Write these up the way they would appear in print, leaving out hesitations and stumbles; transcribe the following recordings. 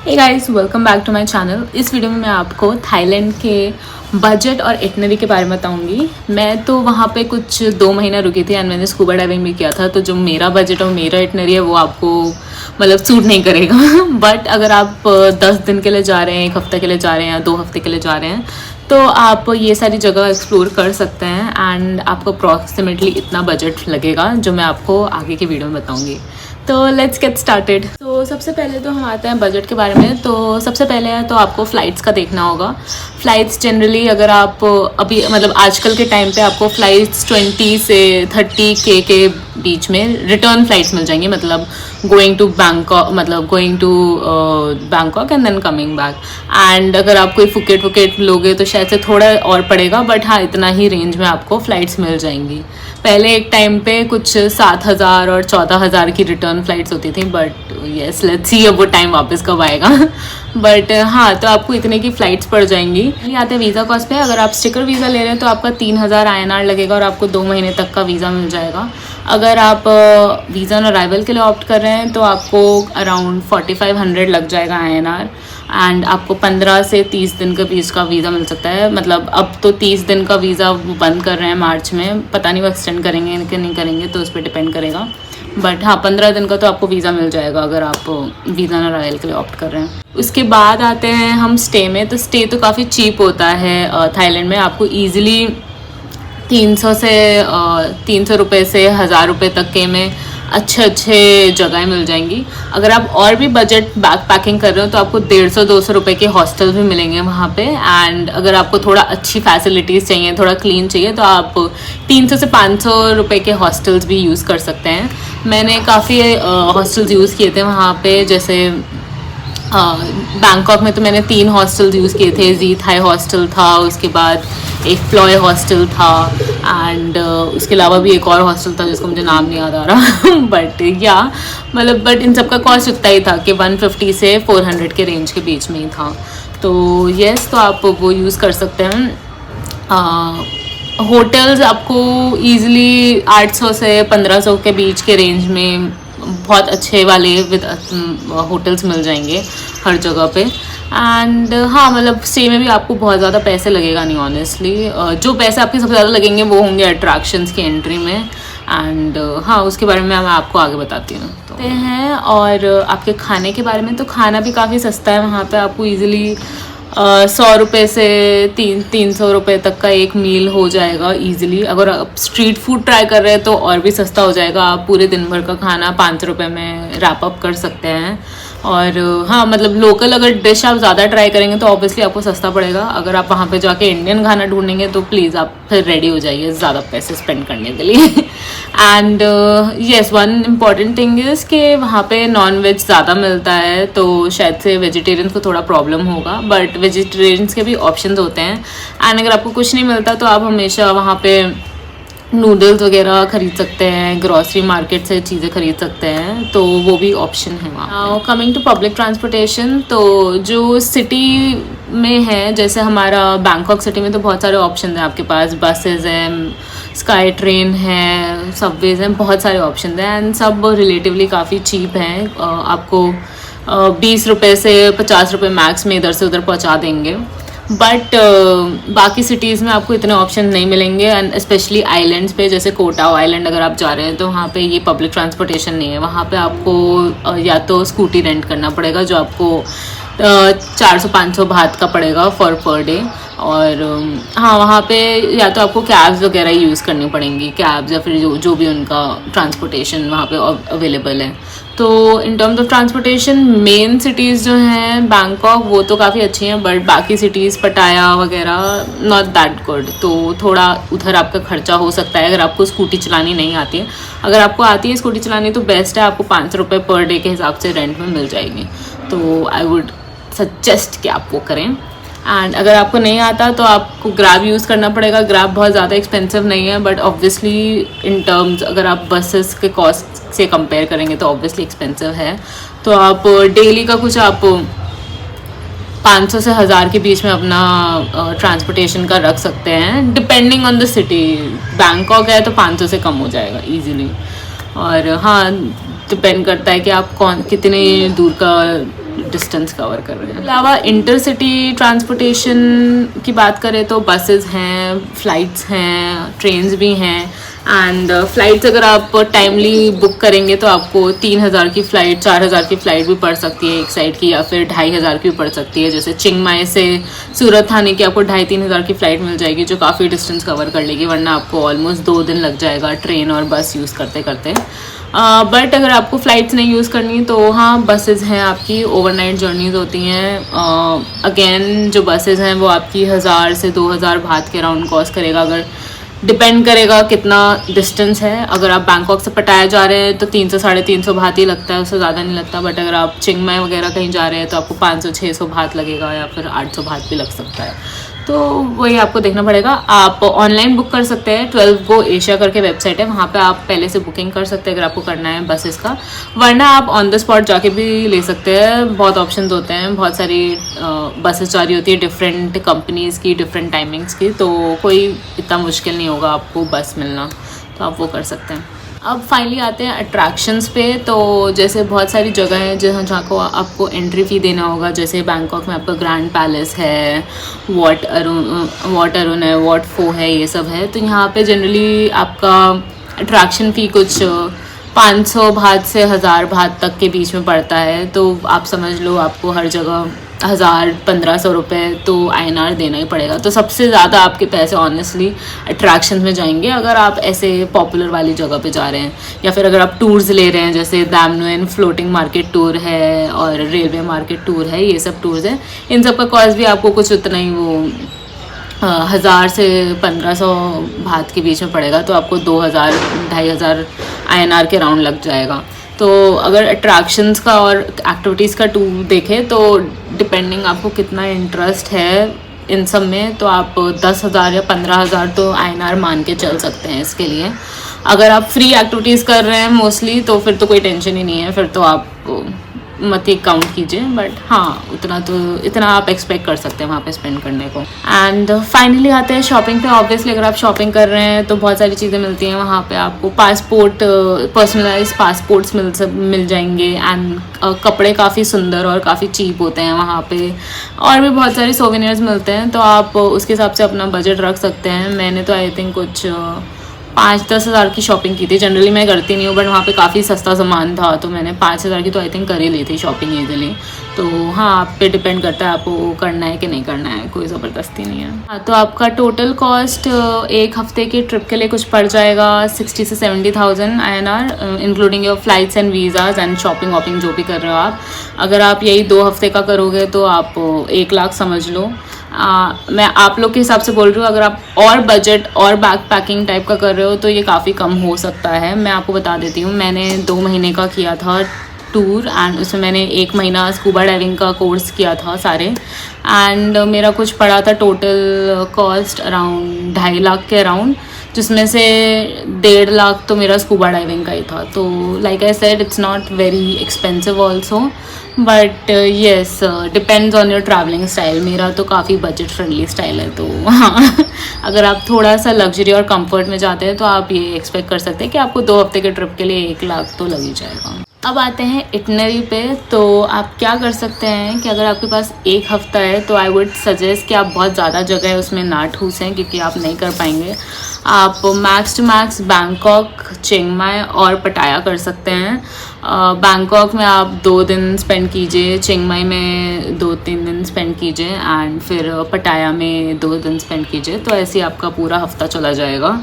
Hey guys, welcome back to my channel. इस video में मैं आपको थाईलैंड के बजट और इटनरी के बारे में बताऊंगी। मैं तो वहाँ पे कुछ 2 महीना रुकी थी एंड मैंने स्कूबा डाइविंग भी किया था, तो जो मेरा बजट और मेरा इटनरी है वो आपको मतलब सूट नहीं करेगा। बट अगर आप 10 दिन के लिए जा रहे हैं, 1 हफ्ते के लिए जा रहे हैं या 2 हफ्ते के लिए जा रहे हैं तो आप ये सारी जगह एक्सप्लोर कर सकते हैं एंड आपको अप्रॉक्सीमेटली इतना बजट लगेगा जो मैं आपको आगे की वीडियो में बताऊंगी। तो लेट्स गेट स्टार्टेड। तो सबसे पहले तो हम आते हैं बजट के बारे में। तो सबसे पहले है तो आपको फ़्लाइट्स का देखना होगा। फ़्लाइट्स जनरली अगर आप अभी मतलब आजकल के टाइम पे आपको फ़्लाइट्स 20 से 30K के बीच में रिटर्न फ़्लाइट्स मिल जाएंगी, मतलब going to Bangkok and then coming back. And अगर आप कोई फुकेट लोगे तो शायद से थोड़ा और पड़ेगा, बट हाँ इतना ही रेंज में आपको फ़्लाइट्स मिल जाएंगी। पहले एक टाइम पे कुछ 7,000 और 14,000 की रिटर्न फ़्लाइट्स होती थी, बट येस लेट्स सी अब वो टाइम वापस कब आएगा। बट हाँ, तो आपको इतने की फ़्लाइट्स पड़ जाएंगी। ये आते हैं वीज़ा कॉस्ट पे। अगर आप स्टिकर वीज़ा ले रहे हैं तो आपका 3,000 INR लगेगा और आपको 2 महीने तक का वीज़ा मिल जाएगा। अगर आप वीज़ा ऑन अराइवल के लिए ऑप्ट कर रहे हैं तो आपको अराउंड 4,500 लग जाएगा INR एंड आपको 15 से 30 दिन के बीच का वीज़ा मिल सकता है। मतलब अब तो 30 दिन का वीज़ा बंद कर रहे हैं मार्च में, पता नहीं वो एक्सटेंड करेंगे कि नहीं करेंगे, तो उस पर डिपेंड करेगा। बट हाँ, 15 दिन का तो आपको वीज़ा मिल जाएगा अगर आप वीज़ा ऑन अराइवल के लिए ऑप्ट कर रहे हैं। उसके बाद आते हैं हम स्टे में। तो स्टे तो काफ़ी चीप होता है थाईलैंड में। आपको ईजिली 300 रुपये से 1,000 रुपये तक के में अच्छे जगह मिल जाएंगी। अगर आप और भी बजट बैक पैकिंग कर रहे हो तो आपको 150-200 रुपये के हॉस्टल भी मिलेंगे वहाँ पे। एंड अगर आपको थोड़ा अच्छी फैसिलिटीज़ चाहिए, थोड़ा क्लीन चाहिए, तो आप 300 से 500 रुपये के हॉस्टल्स भी यूज़ कर सकते हैं। मैंने काफ़ी हॉस्टल्स यूज़ किए थे वहाँ पे। जैसे बैंकॉक में तो मैंने 3 हॉस्टल्स यूज़ किए थे। जी थाई हॉस्टल था, उसके बाद एक फ्लॉय हॉस्टल था एंड उसके अलावा भी एक और हॉस्टल था जिसको मुझे नाम नहीं याद आ रहा। बट बट इन सब का कॉस्ट उतना ही था कि 150 से 400 के रेंज के बीच में ही था। तो येस, तो आप वो यूज़ कर सकते हैं। होटल्स आपको ईज़िली 800 से 1,500 के बीच के रेंज में बहुत अच्छे वाले विद होटल्स मिल जाएंगे हर जगह पे। एंड हाँ, मतलब स्टे में भी आपको बहुत ज़्यादा पैसे लगेगा नहीं ऑनेस्टली। जो पैसे आपके सबसे ज़्यादा लगेंगे वो होंगे अट्रैक्शंस की एंट्री में। एंड हाँ, उसके बारे में मैं आपको आगे बताती हूँ तो हैं। और आपके खाने के बारे में, तो खाना भी काफ़ी सस्ता है वहाँ पे। आपको ईज़िली 100 रुपये से 300 रुपये तक का एक मील हो जाएगा ईजिली। अगर आप स्ट्रीट फूड ट्राई कर रहे हैं तो और भी सस्ता हो जाएगा। आप पूरे दिन भर का खाना 500 रुपये में रैप अप कर सकते हैं। और हाँ, मतलब लोकल अगर डिश आप ज़्यादा ट्राई करेंगे तो ऑब्वियसली आपको सस्ता पड़ेगा। अगर आप वहाँ पे जाके इंडियन खाना ढूंढेंगे तो प्लीज़ आप फिर रेडी हो जाइए ज़्यादा पैसे स्पेंड करने के लिए। And yes, one important thing is कि वहाँ पे नॉन वेज ज़्यादा मिलता है, तो शायद से वेजिटेरियंस को थोड़ा प्रॉब्लम होगा, बट वेजिटेरियंस के भी ऑप्शंस होते हैं। एंड अगर आपको कुछ नहीं मिलता तो आप हमेशा वहाँ पे नूडल्स वगैरह ख़रीद सकते हैं, ग्रॉसरी मार्केट से चीज़ें ख़रीद सकते हैं, तो वो भी ऑप्शन है वहाँ। कमिंग टू पब्लिक ट्रांसपोर्टेशन, तो जो सिटी में है, जैसे हमारा बैंकॉक सिटी में तो बहुत सारे ऑप्शन हैं आपके पास। बसेज हैं, स्काई ट्रेन है, सबवेज हैं, बहुत सारे ऑप्शन हैं एंड सब रिलेटिवली काफ़ी चीप हैं। आपको 20 रुपये से 50 रुपये मैक्स में इधर से उधर पहुँचा देंगे। बट बाकी सिटीज़ में आपको इतने ऑप्शन नहीं मिलेंगे एंड स्पेशली आइलैंड्स पे, जैसे कोटाओ आइलैंड अगर आप जा रहे हैं तो वहाँ पे ये पब्लिक ट्रांसपोर्टेशन नहीं है। वहाँ पे आपको या तो स्कूटी रेंट करना पड़ेगा जो आपको 400-500 बात का पड़ेगा पर डे। और हाँ, वहाँ पे या तो आपको कैब्स वगैरह यूज़ करनी पड़ेंगी, कैब्स या फिर जो भी उनका ट्रांसपोर्टेशन वहाँ पे अवेलेबल है। तो in terms of transportation main cities जो हैं बैंकॉक वो तो काफ़ी अच्छी हैं, बट बाकी सिटीज़ पटाया वगैरह नॉट दैट गुड। तो थोड़ा उधर आपका खर्चा हो सकता है अगर आपको स्कूटी चलानी नहीं आती है। अगर आपको आती है स्कूटी चलानी तो बेस्ट है, आपको 500 रुपये पर डे के हिसाब से रेंट में मिल जाएगी। तो आई वुड सजेस्ट कि आप वो करें। एंड अगर आपको नहीं आता तो आपको ग्रैब यूज़ करना पड़ेगा। ग्रैब बहुत ज़्यादा एक्सपेंसिव नहीं है, बट ऑब्वियसली इन टर्म्स अगर आप बसेस के कॉस्ट से कंपेयर करेंगे तो ऑब्वियसली एक्सपेंसिव है। तो आप डेली का कुछ आप 500 से 1,000 के बीच में अपना ट्रांसपोर्टेशन का रख सकते हैं, depending on the city. Bangkok है तो 500 से कम हो जाएगा ईजिली। और हाँ, डिपेंड करता है कि आप कितने दूर का डिस्टेंस कवर कर रहे हैं। अलावा इंटरसिटी ट्रांसपोर्टेशन की बात करें तो बसेस हैं, फ़्लाइट्स हैं, ट्रेन्स भी हैं। एंड फ़्लाइट्स अगर आप टाइमली बुक करेंगे तो आपको 3000 की फ़्लाइट, 4000 की फ़्लाइट भी पड़ सकती है एक साइड की, या फिर 2500 की भी पड़ सकती है। जैसे चिंग माई से सूरत आने की आपको 2500-3000 की फ़्लाइट मिल जाएगी, जो काफ़ी डिस्टेंस कवर कर लेगी, वरना आपको ऑलमोस्ट 2 दिन लग जाएगा ट्रेन और बस यूज़ करते करते। बट अगर आपको फ़्लाइट्स नहीं यूज़ करनी तो हाँ, बसेज़ हैं आपकी, ओवरनाइट जर्नीज़ होती हैं। अगेन जो बसेज़ हैं वो आपकी 1000 से 2000 बात के अराउंड कॉस्ट करेगा। अगर डिपेंड करेगा कितना डिस्टेंस है। अगर आप बैंकॉक से पटाया जा रहे हैं तो 300-350 बात ही लगता है, उससे ज़्यादा नहीं लगता। बट अगर आप चिंग माई वगैरह कहीं जा रहे हैं तो आपको 500-600 बात लगेगा, या फिर 800 बात भी लग सकता है। तो वही आपको देखना पड़ेगा। आप ऑनलाइन बुक कर सकते हैं, 12 Go Asia करके वेबसाइट है, वहाँ पे आप पहले से बुकिंग कर सकते हैं अगर आपको करना है बसेस का। वरना आप ऑन द स्पॉट जाके भी ले सकते हैं, बहुत ऑप्शंस होते हैं, बहुत सारी बसेस जारी होती है डिफरेंट कंपनीज़ की, डिफरेंट टाइमिंग्स की, तो कोई इतना मुश्किल नहीं होगा आपको बस मिलना, तो आप वो कर सकते हैं। अब फाइनली आते हैं अट्रैक्शंस पे। तो जैसे बहुत सारी जगह हैं जहाँ को आपको एंट्री फ़ी देना होगा। जैसे बैंकॉक में आपका ग्रैंड पैलेस है, वॉट अरुण है, वॉट फो है, ये सब है। तो यहाँ पे जनरली आपका अट्रैक्शन फ़ी कुछ 500 बात से 1000 बात तक के बीच में पड़ता है। तो आप समझ लो आपको हर जगह 1000-1500 रुपये तो INR देना ही पड़ेगा। तो सबसे ज़्यादा आपके पैसे ऑनेस्टली अट्रैक्शन में जाएंगे अगर आप ऐसे पॉपुलर वाली जगह पे जा रहे हैं, या फिर अगर आप टूर्स ले रहे हैं, जैसे दाम नुएन फ्लोटिंग मार्केट टूर है और रेलवे मार्केट टूर है, ये सब टूर्स हैं। इन सब का कॉस्ट भी आपको कुछ उतना ही, वो 1000 से 1500 बात के बीच में पड़ेगा। तो आपको 2000-2500 INR के राउंड लग जाएगा। तो अगर अट्रैक्शंस का और एक्टिविटीज़ का टूर देखें तो डिपेंडिंग आपको कितना इंटरेस्ट है इन सब में, तो आप 10,000 या 15,000 तो INR मान के चल सकते हैं इसके लिए। अगर आप फ्री एक्टिविटीज़ कर रहे हैं मोस्टली तो फिर तो कोई टेंशन ही नहीं है, फिर तो आप मत ही काउंट कीजिए। बट हाँ, इतना आप एक्सपेक्ट कर सकते हैं वहाँ पे स्पेंड करने को। एंड फाइनली आते हैं शॉपिंग पे। ऑब्वियसली अगर आप शॉपिंग कर रहे हैं तो बहुत सारी चीज़ें मिलती हैं वहाँ पे। आपको पासपोर्ट, पर्सनलाइज पासपोर्ट्स मिल जाएंगे। एंड कपड़े काफ़ी सुंदर और काफ़ी चीप होते हैं वहाँ पे, और भी बहुत सारे सोवेनियर्स मिलते हैं। तो आप उसके हिसाब से अपना बजट रख सकते हैं। मैंने तो आई थिंक कुछ 5-10 हज़ार की शॉपिंग की थी। जनरली मैं करती नहीं हूँ, बट वहाँ पे काफ़ी सस्ता सामान था तो मैंने 5,000 की तो आई थिंक कर ही ली थी शॉपिंग ईजिली। तो हाँ, आप पे डिपेंड करता है आपको करना है कि नहीं करना है, कोई ज़बरदस्ती नहीं है। हाँ, तो आपका टोटल कॉस्ट एक हफ्ते के ट्रिप के लिए कुछ पड़ जाएगा 60 से 70,000 INR, including your flights and visas and shopping wopping जो भी कर रहे हो आप। अगर आप यही 2 हफ्ते का करोगे तो आप 1 लाख समझ लो। मैं आप लोग के हिसाब से बोल रही हूँ। अगर आप और बजट और बैक पैकिंग टाइप का कर रहे हो तो ये काफ़ी कम हो सकता है। मैं आपको बता देती हूँ, मैंने 2 महीने का किया था टूर, एंड उसमें मैंने 1 महीना स्कूबा डाइविंग का कोर्स किया था सारे। एंड मेरा कुछ पड़ा था टोटल कॉस्ट अराउंड 2.5 लाख के अराउंड, जिसमें से 1.5 लाख तो मेरा स्कूबा डाइविंग का ही था। तो like I said, it's not very expensive also, but yes, depends on your travelling style. मेरा तो काफ़ी बजट फ्रेंडली स्टाइल है, तो हाँ, अगर आप थोड़ा सा लग्जरी और कंफर्ट में जाते हैं तो आप ये एक्सपेक्ट कर सकते हैं कि आपको 2 हफ्ते के ट्रिप के लिए 1 लाख तो लग ही जाएगा। अब आते हैं इटनरी पे। तो आप क्या कर सकते हैं कि अगर आपके पास 1 हफ्ता है तो आई वुड सजेस्ट कि आप बहुत ज़्यादा जगह है उसमें ना ठूसें, क्योंकि आप नहीं कर पाएंगे। आप मैक्स टू मैक्स बैंकॉक, चिंग माई और पटाया कर सकते हैं। बैंकॉक में आप 2 दिन स्पेंड कीजिए, चिंग माई में 2-3 दिन स्पेंड कीजिए, एंड फिर पटाया में 2 दिन स्पेंड कीजिए। तो ऐसे ही आपका पूरा हफ्ता चला जाएगा।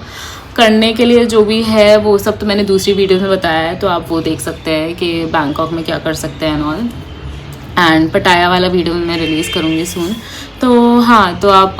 करने के लिए जो भी है वो सब तो मैंने दूसरी वीडियो में बताया है, तो आप वो देख सकते हैं कि बैंकॉक में क्या कर सकते हैं ऑल। एंड पटाया वाला वीडियो मैं रिलीज़ करूँगी सून। तो हाँ, तो आप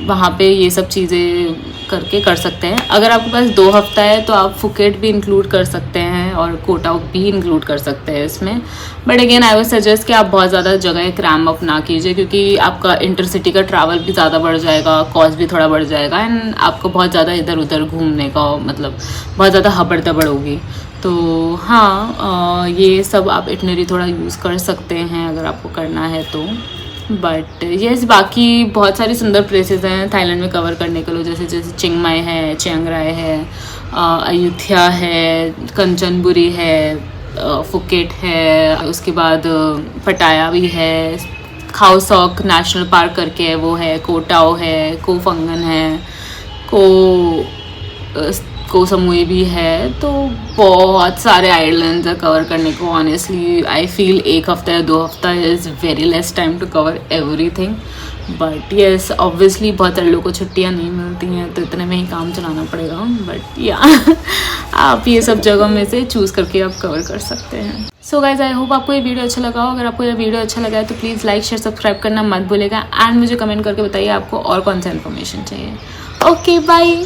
वहाँ पे ये सब चीज़ें करके कर सकते हैं। अगर आपके पास 2 हफ्ता है तो आप फुकेट भी इंक्लूड कर सकते हैं और कोटा भी इंक्लूड कर सकते हैं इसमें। But again I would suggest कि आप बहुत ज़्यादा जगह क्रैम अप ना कीजिए, क्योंकि आपका इंटरसिटी का ट्रैवल भी ज़्यादा बढ़ जाएगा, कॉस्ट भी थोड़ा बढ़ जाएगा, एंड आपको बहुत ज़्यादा इधर उधर घूमने का मतलब बहुत ज़्यादा हबड़ दबड़ होगी। तो हाँ, ये सब आप इटनरी थोड़ा यूज़ कर सकते हैं अगर आपको करना है तो। बट येस, बाकी बहुत सारी सुंदर प्लेसेस हैं थाईलैंड में कवर करने के लिए, जैसे चिंग माई है, चियांग राय है, अयोध्या है, कंचनबुरी है, फुकेट है, उसके बाद पटाया भी है, खाओ सॉक नेशनल पार्क करके है वो है, को टाओ है, को फंगन है, को समुई भी है। तो बहुत सारे आइलैंड्स है कवर करने को। ऑनेस्टली आई फील 1 हफ्ता या 2 हफ्ता is very less time to cover everything, but yes obviously बहुत सारे लोगों को छुट्टियाँ नहीं मिलती हैं तो इतने में ही काम चलाना पड़ेगा। बट या आप ये सब जगह में से चूज़ करके आप कवर कर सकते हैं। सो गाइज आई होप आपको ये वीडियो अच्छा लगा हो। अगर आपको ये वीडियो अच्छा लगा है तो प्लीज़ लाइक शेयर सब्सक्राइब करना मत भूलेगा एंड मुझे कमेंट करके बताइए आपको और कौन सा इन्फॉर्मेशन चाहिए। Okay bye.